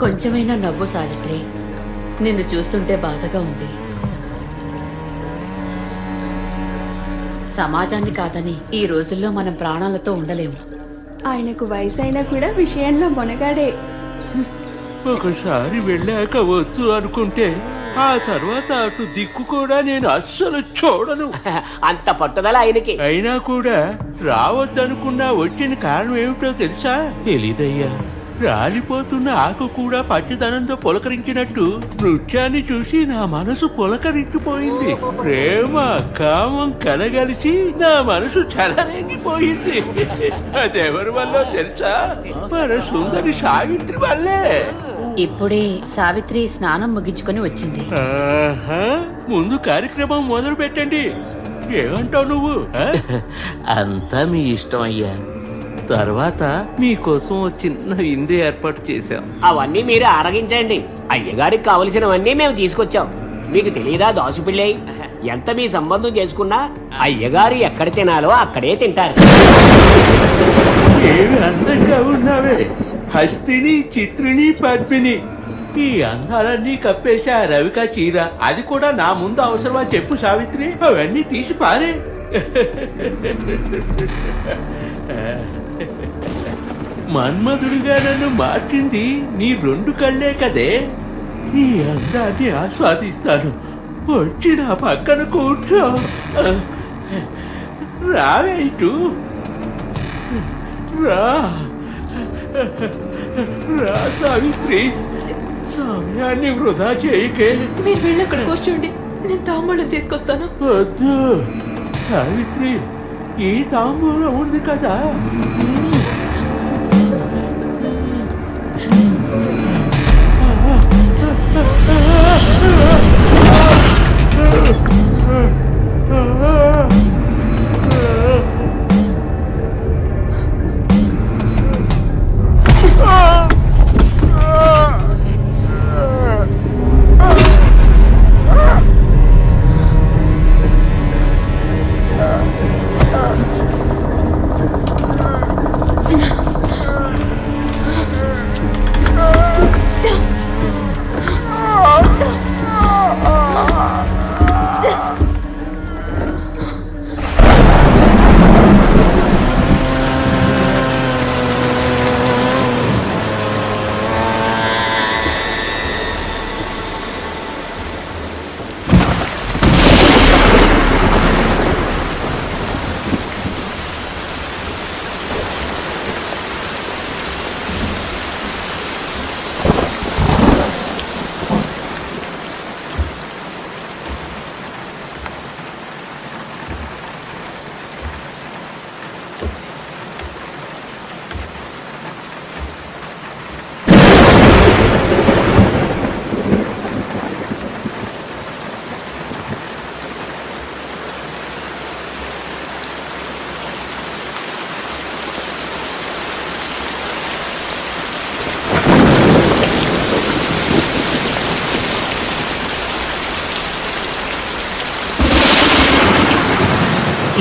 కొంచెమైనా నవ్వు సావిత్రి. నిన్ను చూస్తుంటే బాధగా ఉంది. సమాజాన్ని కాదని ఈ రోజుల్లో మనం ప్రాణాలతో ఉండలేము. ఆయనకు వయసు అయినా కూడా విషయంలో మొనగాడే. ఒకసారి వెళ్ళాక వద్దు అనుకుంటే ఆ తర్వాత అటు దిక్కు కూడా నేను అస్సలు చూడను. అంత పట్టుదల ఆయనకి. అయినా కూడా రావద్దనుకున్నా వచ్చిన కారణం ఏమిటో తెలుసా? తెలీదయ్యా. రాలిపోతున్న ఆకు కూడా పచ్చిదనంతో పులకరించినట్టు నృత్యాన్ని చూసి నా మనసు పులకరించిపోయింది. ప్రేమ కామం కలగలిసి నా మనసు చలరేగిపోయింది. అదెవరి వల్ల తెలుసా? మన సుందరి సావిత్రి వల్లే. ఇప్పుడే సావిత్రి స్నానం ముగించుకొని వచ్చింది. ఆహా, ముందు కార్యక్రమం మొదలు పెట్టండి. ఏమంటావు నువ్వు? అంతా మీ ఇష్టం అయ్యా. తర్వాత మీకోసం ఓ చిన్న విందు ఏర్పాటు చేశాం. అవన్నీ మీరు ఆరగించండి. అయ్యగారికి కావలసినవన్నీ మేము తీసుకొచ్చాం. మీకు తెలియదా దాసుపిళ్ళై? ఎంత మీ సంబంధం చేసుకున్నా అయ్యగారు ఎక్కడ తినాలో అక్కడే తింటారు. ఏమి అందంగా ఉన్నావే హస్తిని, చిత్రిని, పద్మిని. ఈ అందాలన్నీ కప్పేసా రవిక చీర. అది కూడా నా ముందు అవసరమా చెప్పు సావిత్రి? అవన్నీ తీసి పారే. మన్మధుడిగా నన్ను మార్చింది నీ రెండు కళ్ళే కదే. నీ అందాన్ని ఆస్వాదిస్తాను. వచ్చి నా పక్కన కూర్చో. రావే ఇటు. రా రా సావిత్రి, సమయాన్ని వృధా చేయకే. మీరు వెళ్ళి అక్కడ కూర్చోండి, నేను తాంబూలం తీసుకొస్తాను. వద్దు సావిత్రి, ఈ తాంబూలం ఉంది కదా.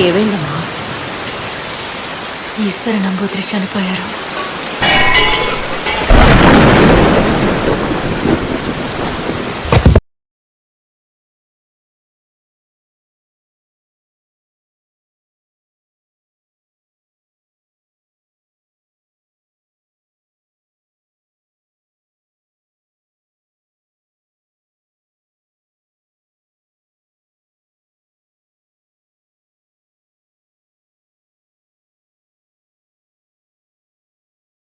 ఏమైందమ్మా? ఈశ్వర నంబూద్రి చనిపోయారు.